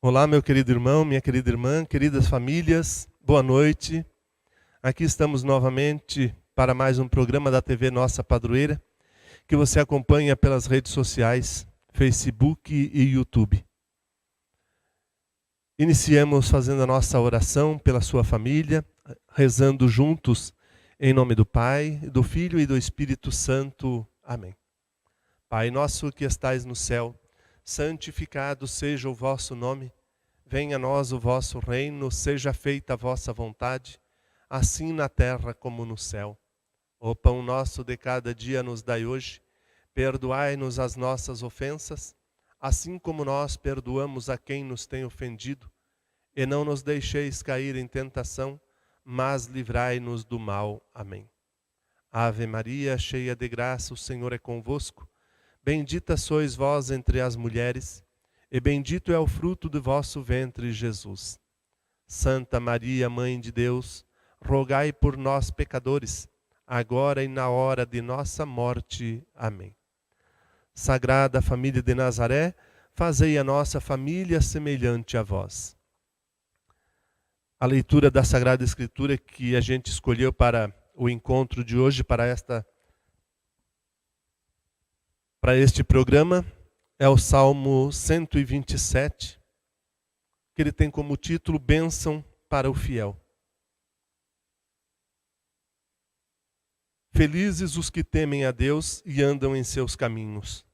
Olá, meu querido irmão, minha querida irmã, queridas famílias, boa noite. Aqui estamos novamente para mais um programa da TV Nossa Padroeira, que você acompanha pelas redes sociais, Facebook e YouTube. Iniciamos fazendo a nossa oração pela sua família, rezando juntos em nome do Pai, do Filho e do Espírito Santo. Amém. Pai nosso que estais no céu, santificado seja o vosso nome. Venha a nós o vosso reino, seja feita a vossa vontade, assim na terra como no céu. O pão nosso de cada dia nos dai hoje. Perdoai-nos as nossas ofensas, assim como nós perdoamos a quem nos tem ofendido. E não nos deixeis cair em tentação, mas livrai-nos do mal. Amém. Ave Maria, cheia de graça, o Senhor é convosco. Bendita sois vós entre as mulheres, e bendito é o fruto do vosso ventre, Jesus. Santa Maria, Mãe de Deus, rogai por nós, pecadores, agora e na hora de nossa morte. Amém. Sagrada Família de Nazaré, fazei a nossa família semelhante a vós. A leitura da Sagrada Escritura que a gente escolheu para o encontro de hoje, para este programa, é o Salmo 127, que ele tem como título Bênção para o Fiel. Felizes os que temem a Deus e andam em seus caminhos.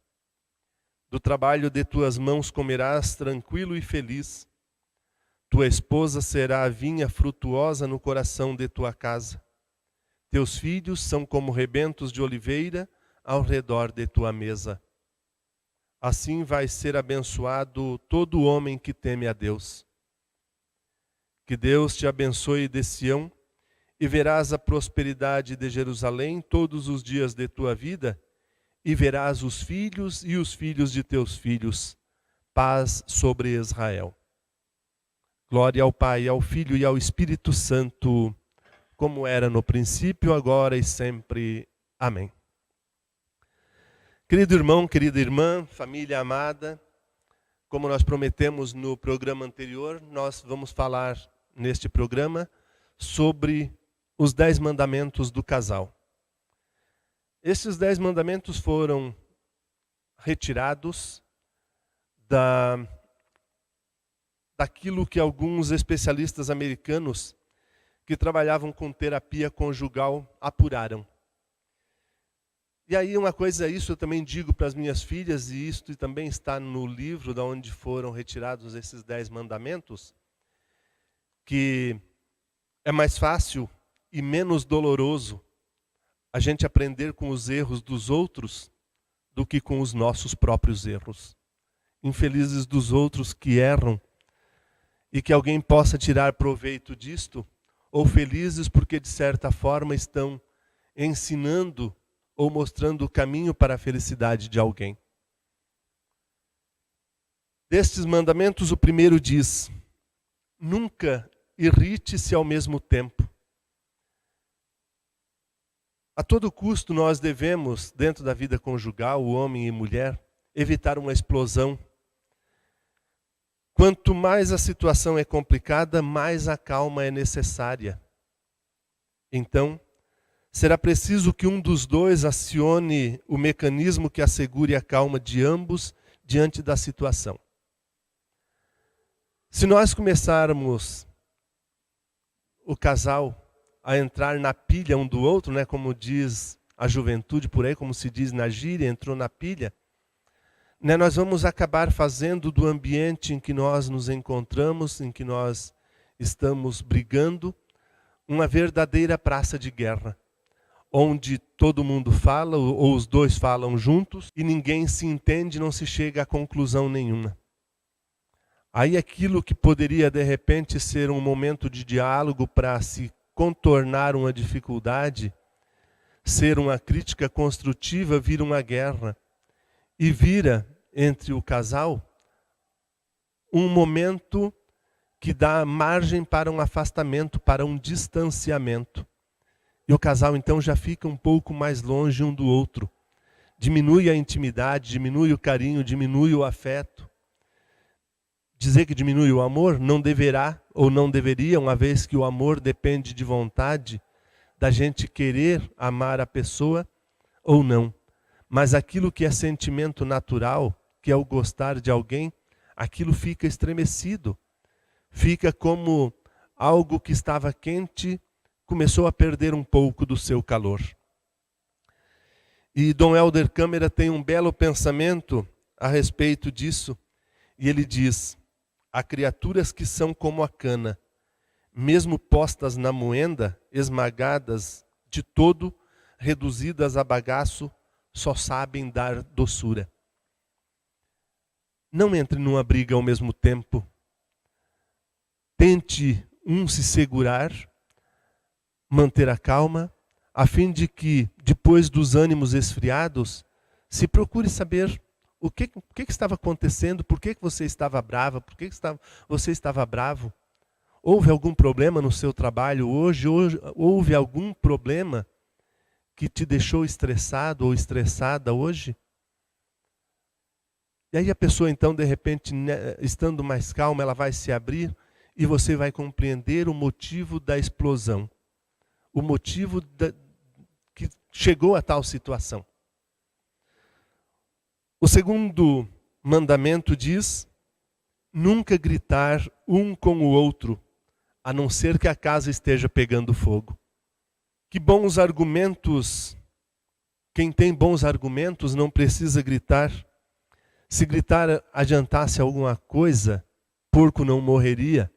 Do trabalho de tuas mãos comerás tranquilo e feliz. Tua esposa será a vinha frutuosa no coração de tua casa. Teus filhos são como rebentos de oliveira ao redor de tua mesa. Assim vai ser abençoado todo homem que teme a Deus. Que Deus te abençoe de Sião, e verás a prosperidade de Jerusalém todos os dias de tua vida, e verás os filhos e os filhos de teus filhos. Paz sobre Israel. Glória ao Pai, ao Filho e ao Espírito Santo, como era no princípio, agora e sempre. Amém. Querido irmão, querida irmã, família amada, como nós prometemos no programa anterior, nós vamos falar neste programa sobre os 10 mandamentos do casal. Esses 10 mandamentos foram retirados daquilo que alguns especialistas americanos que trabalhavam com terapia conjugal apuraram. E aí uma coisa, isso eu também digo para as minhas filhas, e isto também está no livro de onde foram retirados esses 10 mandamentos, que é mais fácil e menos doloroso a gente aprender com os erros dos outros do que com os nossos próprios erros. Infelizes dos outros que erram e que alguém possa tirar proveito disto, ou felizes porque de certa forma estão ensinando ou mostrando o caminho para a felicidade de alguém. Destes mandamentos, o primeiro diz: nunca irrite-se ao mesmo tempo. A todo custo nós devemos, dentro da vida conjugal, o homem e mulher, evitar uma explosão. Quanto mais a situação é complicada, mais a calma é necessária. Então, será preciso que um dos dois acione o mecanismo que assegure a calma de ambos diante da situação. Se nós começarmos o casal a entrar na pilha um do outro, né, como diz a juventude por aí, como se diz na gíria, entrou na pilha, né, nós vamos acabar fazendo do ambiente em que nós nos encontramos, em que nós estamos brigando, uma verdadeira praça de guerra, onde todo mundo fala, ou os dois falam juntos, e ninguém se entende, não se chega a conclusão nenhuma. Aí aquilo que poderia de repente ser um momento de diálogo para se contornar uma dificuldade, ser uma crítica construtiva, vira uma guerra. E vira entre o casal um momento que dá margem para um afastamento, para um distanciamento. E o casal então já fica um pouco mais longe um do outro. Diminui a intimidade, diminui o carinho, diminui o afeto. dizer que diminui o amor? Não deverá ou não deveria, uma vez que o amor depende de vontade, da gente querer amar a pessoa ou não. Mas aquilo que é sentimento natural, que é o gostar de alguém, aquilo fica estremecido. Fica como algo que estava quente, começou a perder um pouco do seu calor. E Dom Helder Câmara tem um belo pensamento a respeito disso. E ele diz: há criaturas que são como a cana, mesmo postas na moenda, esmagadas de todo, reduzidas a bagaço, só sabem dar doçura. Não entre numa briga ao mesmo tempo. Tente se segurar, manter a calma, a fim de que, depois dos ânimos esfriados, se procure saber o que estava acontecendo, por que você estava brava, por que você estava bravo. Houve algum problema no seu trabalho hoje? Houve algum problema que te deixou estressado ou estressada hoje? E aí a pessoa então, de repente, estando mais calma, ela vai se abrir e você vai compreender o motivo da explosão. O motivo que chegou a tal situação. O segundo mandamento diz: nunca gritar um com o outro, a não ser que a casa esteja pegando fogo. Que bons argumentos, quem tem bons argumentos não precisa gritar. Se gritar adiantasse alguma coisa, porco não morreria,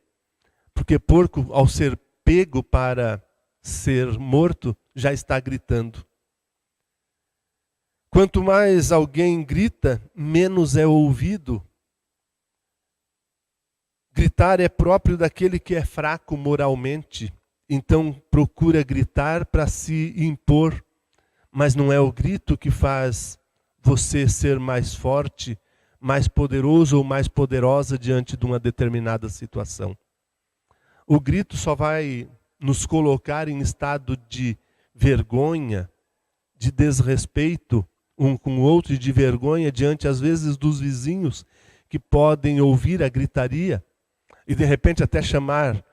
porque porco, ao ser pego para ser morto, já está gritando. Quanto mais alguém grita, menos é ouvido. Gritar é próprio daquele que é fraco moralmente. Então procura gritar para se impor. Mas não é o grito que faz você ser mais forte, mais poderoso ou mais poderosa diante de uma determinada situação. O grito só vai nos colocar em estado de vergonha, de desrespeito um com o outro e de vergonha diante, às vezes, dos vizinhos que podem ouvir a gritaria e, de repente, até chamar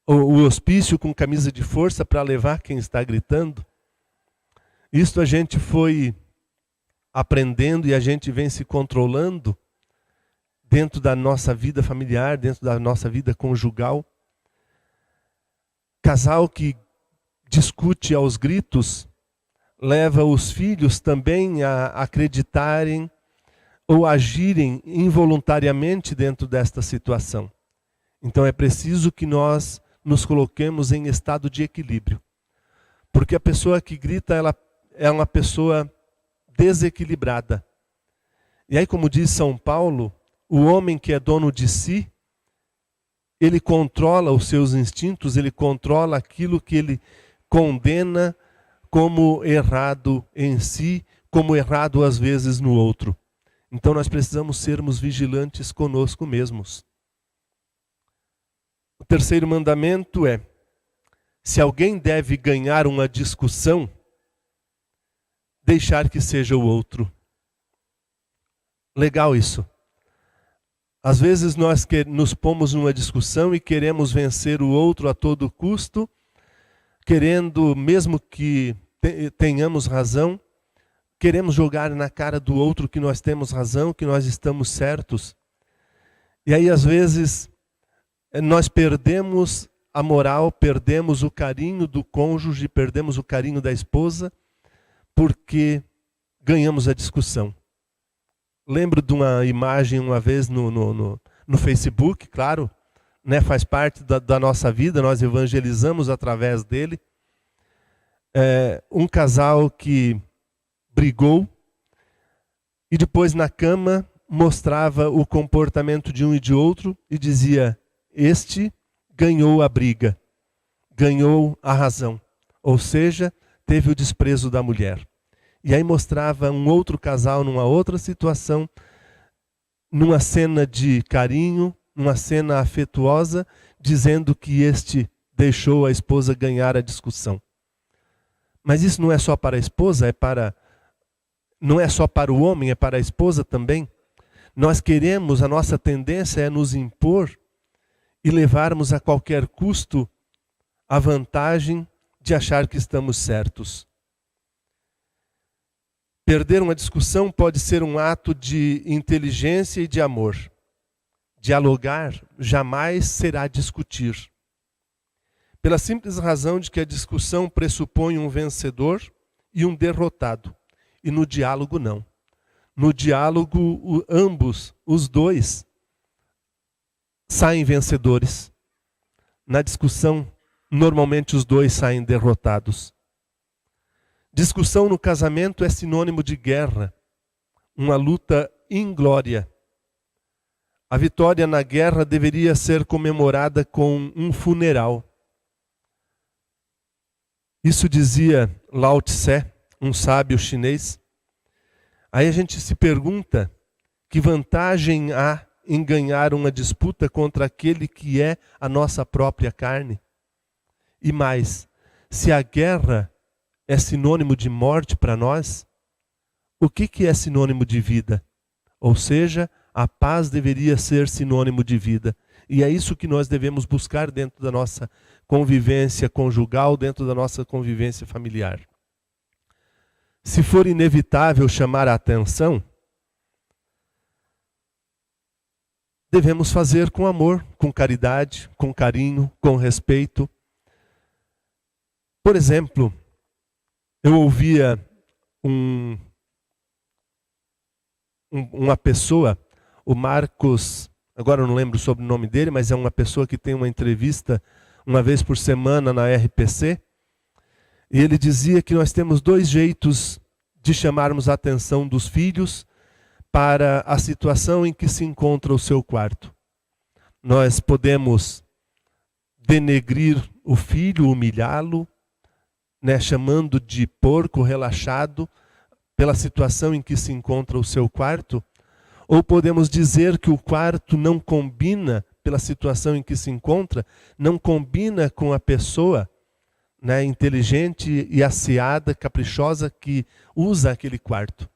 o hospício com camisa de força para levar quem está gritando. Isto a gente foi aprendendo e a gente vem se controlando dentro da nossa vida familiar, dentro da nossa vida conjugal. Casal que discute aos gritos leva os filhos também a acreditarem ou agirem involuntariamente dentro desta situação. Então é preciso que nós nos coloquemos em estado de equilíbrio. Porque a pessoa que grita, ela é uma pessoa desequilibrada. E aí, como diz São Paulo, o homem que é dono de si, ele controla os seus instintos, ele controla aquilo que ele condena como errado em si, como errado às vezes no outro. Então nós precisamos sermos vigilantes conosco mesmos. O terceiro mandamento é: se alguém deve ganhar uma discussão, deixar que seja o outro. Legal isso. Às vezes nós nos pomos numa discussão e queremos vencer o outro a todo custo, querendo, mesmo que tenhamos razão, queremos jogar na cara do outro que nós temos razão, que nós estamos certos. E aí, às vezes, nós perdemos a moral, perdemos o carinho do cônjuge, perdemos o carinho da esposa, porque ganhamos a discussão. Lembro de uma imagem uma vez no Facebook, claro, né, faz parte da nossa vida, nós evangelizamos através dele. Um casal que brigou e depois na cama mostrava o comportamento de um e de outro e dizia: este ganhou a briga, ganhou a razão, ou seja, teve o desprezo da mulher. E aí mostrava um outro casal numa outra situação, numa cena de carinho, numa cena afetuosa, dizendo que este deixou a esposa ganhar a discussão. Mas isso não é só para a esposa, não é só para o homem, é para a esposa também. Nós queremos, a nossa tendência é nos impor e levarmos a qualquer custo a vantagem de achar que estamos certos. Perder uma discussão pode ser um ato de inteligência e de amor. Dialogar jamais será discutir. Pela simples razão de que a discussão pressupõe um vencedor e um derrotado. E no diálogo não. No diálogo, ambos, os dois, saem vencedores. Na discussão, normalmente os dois saem derrotados. Discussão no casamento é sinônimo de guerra, uma luta inglória. A vitória na guerra deveria ser comemorada com um funeral. Isso dizia Lao Tse, um sábio chinês. Aí a gente se pergunta, que vantagem há em ganhar uma disputa contra aquele que é a nossa própria carne? E mais, se a guerra é sinônimo de morte para nós, o que é sinônimo de vida? Ou seja, a paz deveria ser sinônimo de vida. E é isso que nós devemos buscar dentro da nossa convivência conjugal, dentro da nossa convivência familiar. Se for inevitável chamar a atenção, devemos fazer com amor, com caridade, com carinho, com respeito. Por exemplo, eu ouvia uma pessoa, o Marcos, agora eu não lembro sobre o nome dele, mas é uma pessoa que tem uma entrevista uma vez por semana na RPC, e ele dizia que nós temos 2 jeitos de chamarmos a atenção dos filhos para a situação em que se encontra o seu quarto. Nós podemos denegrir o filho, humilhá-lo, chamando de porco relaxado pela situação em que se encontra o seu quarto, ou podemos dizer que o quarto não combina, pela situação em que se encontra, não combina com a pessoa inteligente e asseada, caprichosa que usa aquele quarto.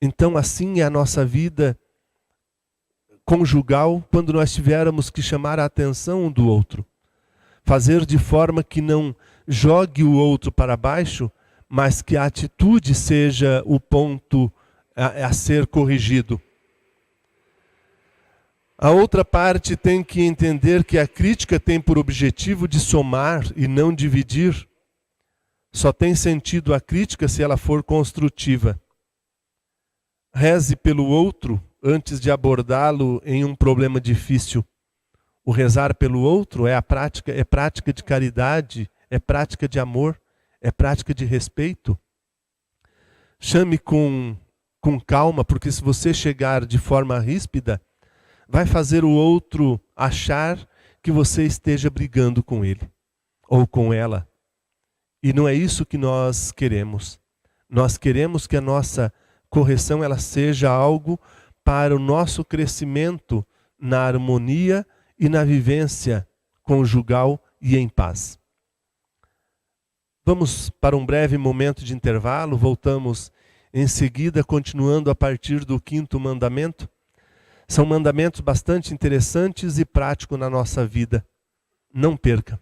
Então assim é a nossa vida conjugal quando nós tivermos que chamar a atenção um do outro. Fazer de forma que não jogue o outro para baixo, mas que a atitude seja o ponto a ser corrigido. A outra parte tem que entender que a crítica tem por objetivo de somar e não dividir. Só tem sentido a crítica se ela for construtiva. Reze pelo outro antes de abordá-lo em um problema difícil. O rezar pelo outro é prática de caridade, é prática de amor, é prática de respeito. Chame com calma, porque se você chegar de forma ríspida, vai fazer o outro achar que você esteja brigando com ele ou com ela. E não é isso que nós queremos. Nós queremos que a nossa correção ela seja algo para o nosso crescimento na harmonia e na vivência conjugal e em paz. Vamos para um breve momento de intervalo, voltamos em seguida, continuando a partir do 5º mandamento. São mandamentos bastante interessantes e práticos na nossa vida. Não perca.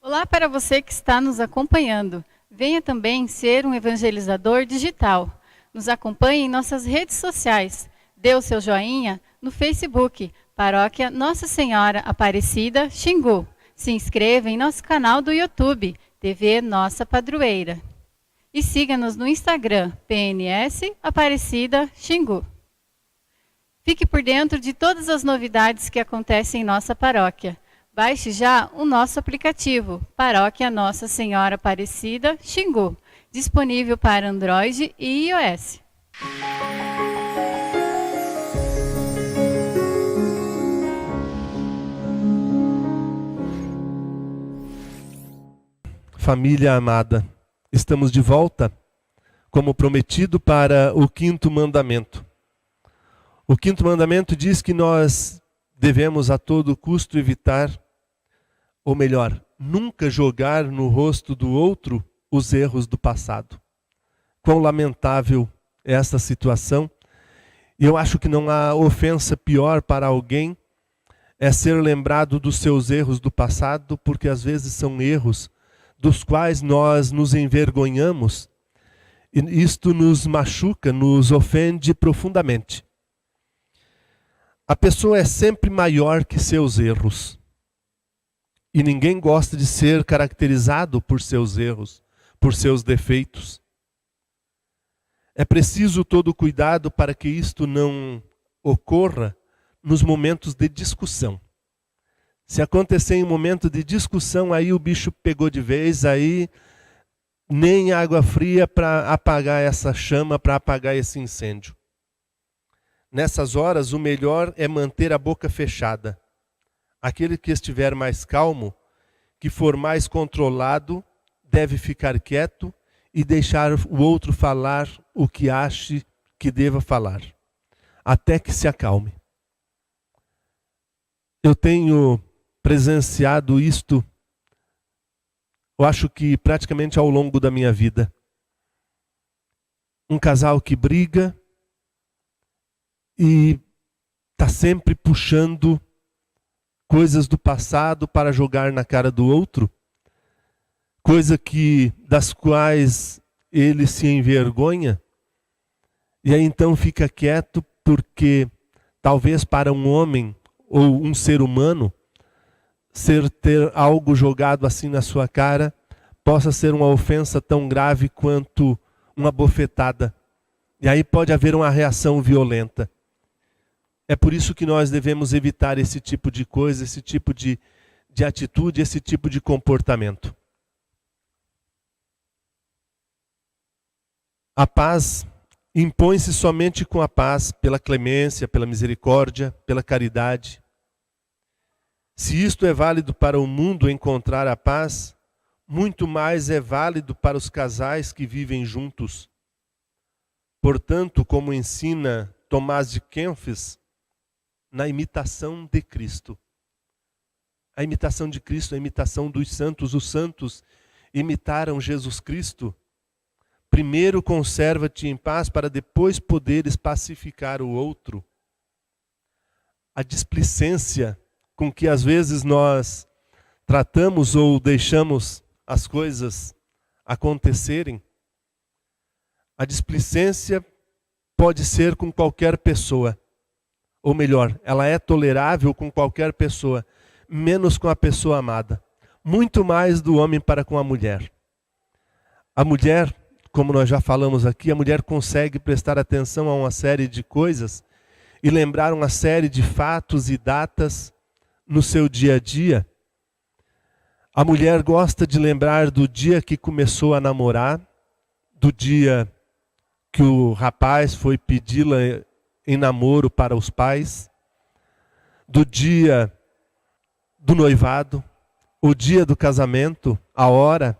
Olá para você que está nos acompanhando. Venha também ser um evangelizador digital. Nos acompanhe em nossas redes sociais. Dê o seu joinha no Facebook, Paróquia Nossa Senhora Aparecida, Xingu. Se inscreva em nosso canal do YouTube, TV Nossa Padroeira. E siga-nos no Instagram, PNS Aparecida, Xingu. Fique por dentro de todas as novidades que acontecem em nossa paróquia. Baixe já o nosso aplicativo, Paróquia Nossa Senhora Aparecida, Xingu, disponível para Android e iOS. Família amada, estamos de volta, como prometido, para o 5º mandamento. O quinto mandamento diz que nós devemos a todo custo evitar, ou melhor, nunca jogar no rosto do outro os erros do passado. Quão lamentável é essa situação. E eu acho que não há ofensa pior para alguém é ser lembrado dos seus erros do passado, porque às vezes são erros dos quais nós nos envergonhamos, e isto nos machuca, nos ofende profundamente. A pessoa é sempre maior que seus erros. E ninguém gosta de ser caracterizado por seus erros, por seus defeitos. É preciso todo cuidado para que isto não ocorra nos momentos de discussão. Se acontecer em um momento de discussão, aí o bicho pegou de vez, aí nem água fria para apagar essa chama, para apagar esse incêndio. Nessas horas, o melhor é manter a boca fechada. Aquele que estiver mais calmo, que for mais controlado, deve ficar quieto e deixar o outro falar o que ache que deva falar, até que se acalme. Eu tenho presenciado isto, eu acho que praticamente ao longo da minha vida. Um casal que briga e está sempre puxando coisas do passado para jogar na cara do outro, das quais ele se envergonha, e aí então fica quieto, porque talvez para um homem ou um ser humano, ter algo jogado assim na sua cara possa ser uma ofensa tão grave quanto uma bofetada. E aí pode haver uma reação violenta. É por isso que nós devemos evitar esse tipo de coisa, esse tipo de atitude, esse tipo de comportamento. A paz impõe-se somente com a paz, pela clemência, pela misericórdia, pela caridade. Se isto é válido para o mundo encontrar a paz, muito mais é válido para os casais que vivem juntos. Portanto, como ensina Tomás de Kempis, na imitação de Cristo. A imitação de Cristo, a imitação dos santos. Os santos imitaram Jesus Cristo. Primeiro conserva-te em paz para depois poderes pacificar o outro. A displicência com que às vezes nós tratamos ou deixamos as coisas acontecerem. A displicência pode ser com qualquer pessoa. Ou melhor, ela é tolerável com qualquer pessoa, menos com a pessoa amada. Muito mais do homem para com a mulher. A mulher, como nós já falamos aqui, a mulher consegue prestar atenção a uma série de coisas e lembrar uma série de fatos e datas no seu dia a dia. A mulher gosta de lembrar do dia que começou a namorar, do dia que o rapaz foi pedi-la em namoro para os pais, do dia do noivado, o dia do casamento, a hora,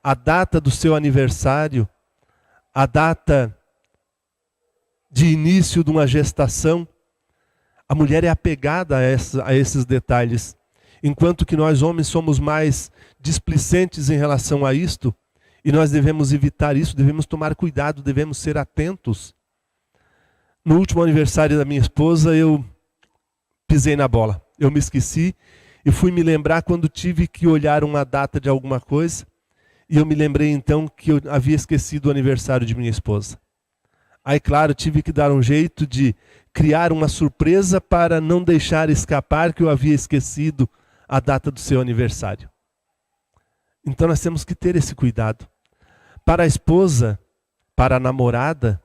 a data do seu aniversário, a data de início de uma gestação. A mulher é apegada a esses detalhes, enquanto que nós homens somos mais displicentes em relação a isto, e nós devemos evitar isso, devemos tomar cuidado, devemos ser atentos. No último aniversário da minha esposa, eu pisei na bola. Eu me esqueci e fui me lembrar quando tive que olhar uma data de alguma coisa. E eu me lembrei então que eu havia esquecido o aniversário de minha esposa. Aí, claro, tive que dar um jeito de criar uma surpresa para não deixar escapar que eu havia esquecido a data do seu aniversário. Então nós temos que ter esse cuidado. Para a esposa, para a namorada,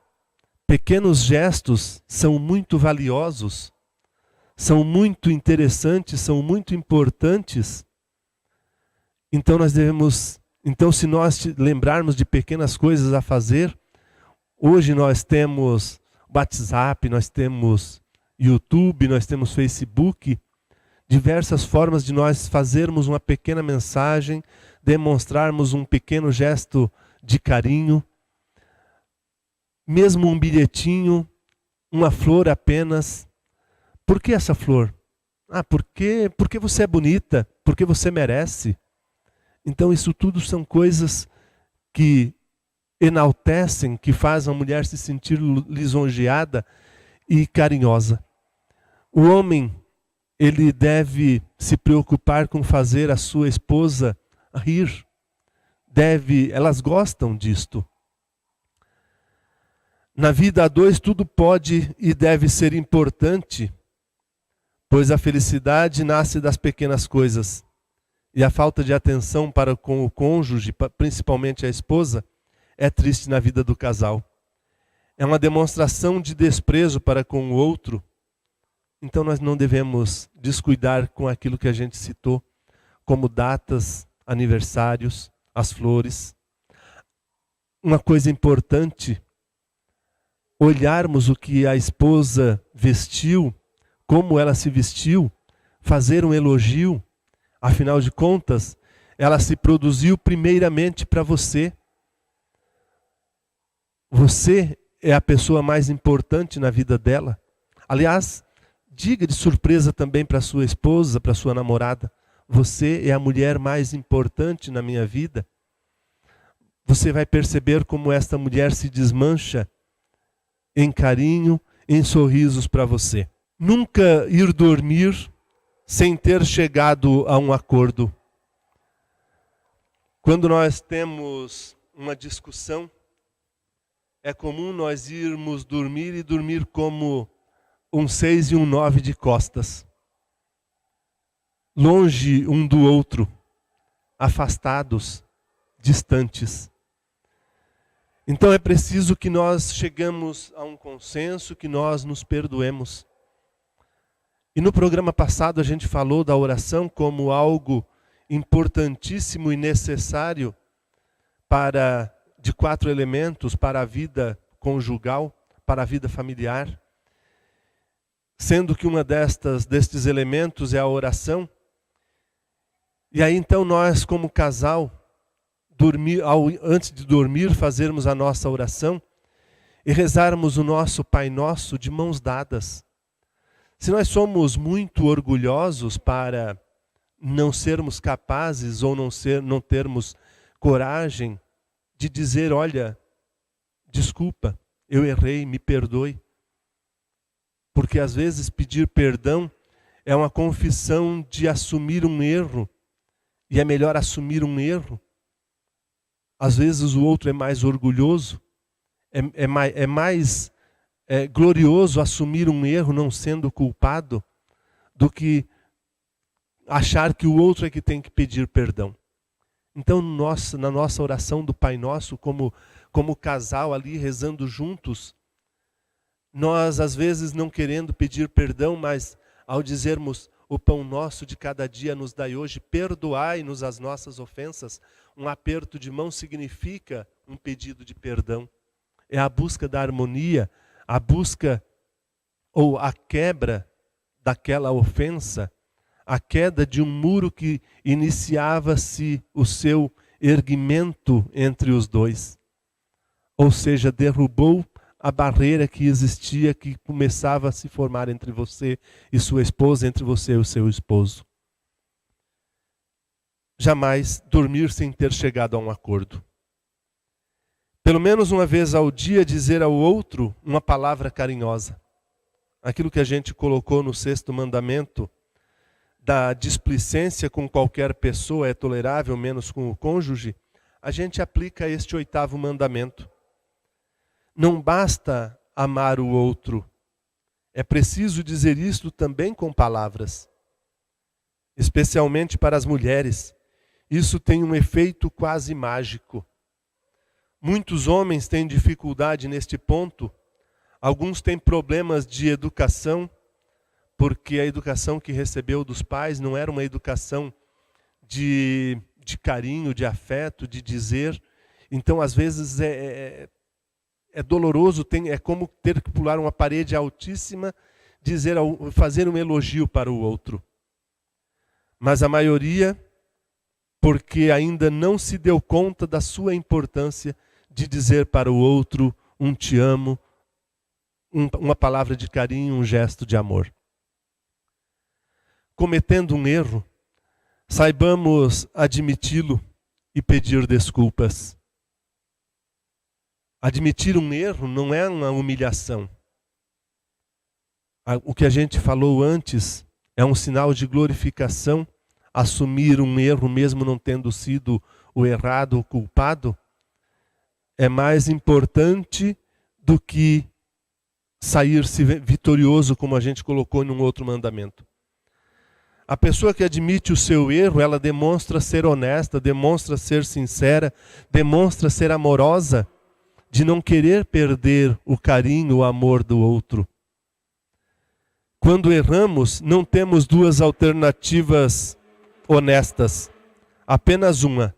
pequenos gestos são muito valiosos, são muito interessantes, são muito importantes. Então se nós lembrarmos de pequenas coisas a fazer, hoje nós temos WhatsApp, nós temos YouTube, nós temos Facebook, diversas formas de nós fazermos uma pequena mensagem, demonstrarmos um pequeno gesto de carinho. Mesmo um bilhetinho uma flor apenas. Por que essa flor? Porque você é bonita, porque você merece. Então isso tudo são coisas que enaltecem, que fazem a mulher se sentir lisonjeada e carinhosa. O homem, ele deve se preocupar com fazer a sua esposa rir. Elas gostam disto. Na vida a dois tudo pode e deve ser importante, pois a felicidade nasce das pequenas coisas. E a falta de atenção para com o cônjuge, principalmente a esposa, é triste na vida do casal. É uma demonstração de desprezo para com o outro. Então nós não devemos descuidar com aquilo que a gente citou, como datas, aniversários, as flores. Uma coisa importante, olharmos o que a esposa vestiu, como ela se vestiu, fazer um elogio. Afinal de contas, ela se produziu primeiramente para você. Você é a pessoa mais importante na vida dela. Aliás, diga de surpresa também para sua esposa, para sua namorada: você é a mulher mais importante na minha vida. Você vai perceber como esta mulher se desmancha em carinho, em sorrisos para você. Nunca ir dormir sem ter chegado a um acordo. Quando nós temos uma discussão, é comum nós irmos dormir e dormir como um 6 e um 9 de costas. Longe um do outro, afastados, distantes. Então é preciso que nós chegamos a um consenso, que nós nos perdoemos. E no programa passado a gente falou da oração como algo importantíssimo e necessário de 4 elementos para a vida conjugal, para a vida familiar. Sendo que uma destes elementos é a oração. E aí então nós como casal, antes de dormir, fazermos a nossa oração e rezarmos o nosso Pai Nosso de mãos dadas. Se nós somos muito orgulhosos para não sermos capazes ou não termos coragem de dizer: olha, desculpa, eu errei, me perdoe. Porque às vezes pedir perdão é uma confissão de assumir um erro. E é melhor assumir um erro. Às vezes o outro é mais orgulhoso. É mais glorioso assumir um erro não sendo culpado do que achar que o outro é que tem que pedir perdão. Então na nossa oração do Pai Nosso, como casal ali rezando juntos, nós às vezes não querendo pedir perdão, mas ao dizermos: o pão nosso de cada dia nos dai hoje, perdoai-nos as nossas ofensas, um aperto de mão significa um pedido de perdão. É a busca da harmonia, a busca ou a quebra daquela ofensa, a queda de um muro que iniciava-se o seu erguimento entre os dois. Ou seja, derrubou a barreira que existia, que começava a se formar entre você e sua esposa, entre você e o seu esposo. Jamais dormir sem ter chegado a um acordo. Pelo menos uma vez ao dia dizer ao outro uma palavra carinhosa. Aquilo que a gente colocou no 6º mandamento, da displicência com qualquer pessoa é tolerável, menos com o cônjuge, a gente aplica este 8º mandamento. Não basta amar o outro, é preciso dizer isto também com palavras. Especialmente para as mulheres, isso tem um efeito quase mágico. Muitos homens têm dificuldade neste ponto, alguns têm problemas de educação, porque a educação que recebeu dos pais não era uma educação de carinho, de afeto, de dizer. Então, às vezes, é doloroso, é como ter que pular uma parede altíssima, fazer um elogio para o outro. Mas a maioria, porque ainda não se deu conta da sua importância de dizer para o outro um te amo, uma palavra de carinho, um gesto de amor. Cometendo um erro, saibamos admiti-lo e pedir desculpas. Admitir um erro não é uma humilhação. O que a gente falou antes é um sinal de glorificação. Assumir um erro, mesmo não tendo sido o errado, o culpado, é mais importante do que sair-se vitorioso, como a gente colocou em um outro mandamento. A pessoa que admite o seu erro, ela demonstra ser honesta, demonstra ser sincera, demonstra ser amorosa, de não querer perder o carinho, o amor do outro. Quando erramos, não temos duas alternativas honestas, apenas uma: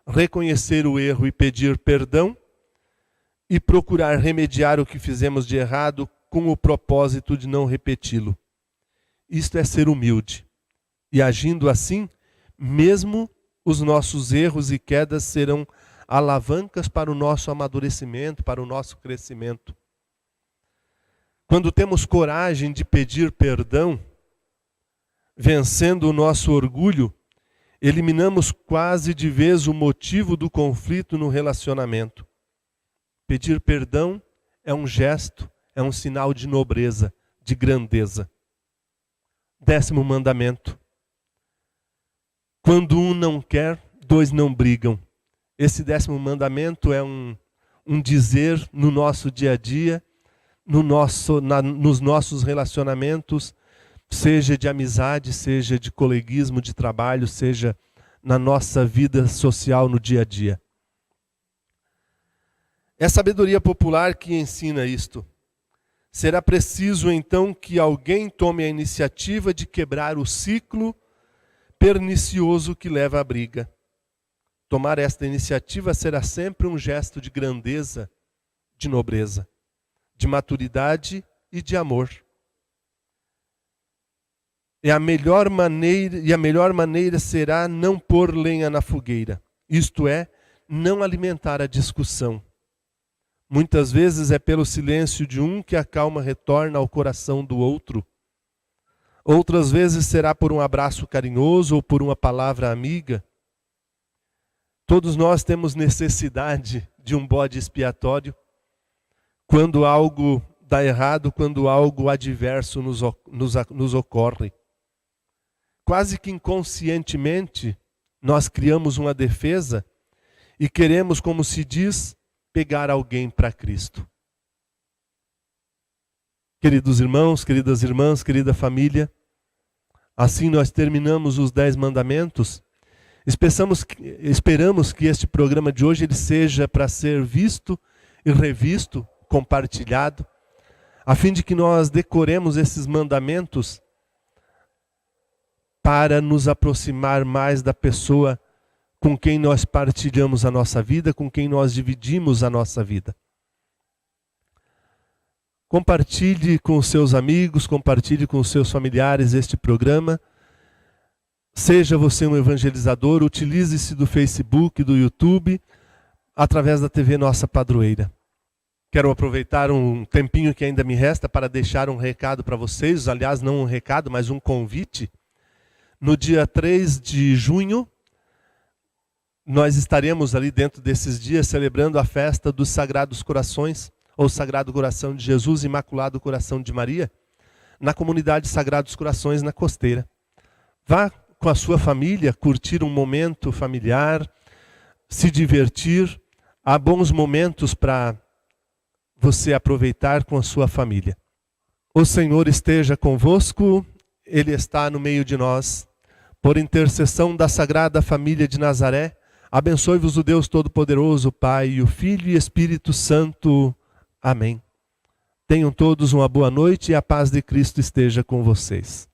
reconhecer o erro e pedir perdão, e procurar remediar o que fizemos de errado com o propósito de não repeti-lo. Isto é ser humilde. E agindo assim, mesmo os nossos erros e quedas serão alavancas para o nosso amadurecimento, para o nosso crescimento. Quando temos coragem de pedir perdão, vencendo o nosso orgulho, eliminamos quase de vez o motivo do conflito no relacionamento. Pedir perdão é um gesto, é um sinal de nobreza, de grandeza. 10º mandamento. Quando um não quer, dois não brigam. Esse 10º mandamento é um dizer no nosso dia a dia, nos nossos relacionamentos, seja de amizade, seja de coleguismo, de trabalho, seja na nossa vida social no dia a dia. É a sabedoria popular que ensina isto. Será preciso então que alguém tome a iniciativa de quebrar o ciclo pernicioso que leva à briga. Tomar esta iniciativa será sempre um gesto de grandeza, de nobreza, de maturidade e de amor. E a melhor maneira será não pôr lenha na fogueira. Isto é, não alimentar a discussão. Muitas vezes é pelo silêncio de um que a calma retorna ao coração do outro. Outras vezes será por um abraço carinhoso ou por uma palavra amiga. Todos nós temos necessidade de um bode expiatório quando algo dá errado, quando algo adverso nos ocorre. Quase que inconscientemente, nós criamos uma defesa e queremos, como se diz, pegar alguém para Cristo. Queridos irmãos, queridas irmãs, querida família, assim nós terminamos os 10 mandamentos. Esperamos que este programa de hoje ele seja para ser visto e revisto, compartilhado, a fim de que nós decoremos esses mandamentos para nos aproximar mais da pessoa com quem nós partilhamos a nossa vida, com quem nós dividimos a nossa vida. Compartilhe com os seus amigos, compartilhe com os seus familiares este programa. Seja você um evangelizador, utilize-se do Facebook, do YouTube, através da TV Nossa Padroeira. Quero aproveitar um tempinho que ainda me resta para deixar um recado para vocês, aliás, não um recado, mas um convite. No dia 3 de junho, nós estaremos ali dentro desses dias celebrando a festa dos Sagrados Corações, ou Sagrado Coração de Jesus, Imaculado Coração de Maria, na comunidade Sagrados Corações, na Costeira. Vá com a sua família curtir um momento familiar, se divertir. Há bons momentos para você aproveitar com a sua família. O Senhor esteja convosco, Ele está no meio de nós. Por intercessão da Sagrada Família de Nazaré, abençoe-vos o Deus Todo-Poderoso, Pai, o Filho e Espírito Santo. Amém. Tenham todos uma boa noite e a paz de Cristo esteja com vocês.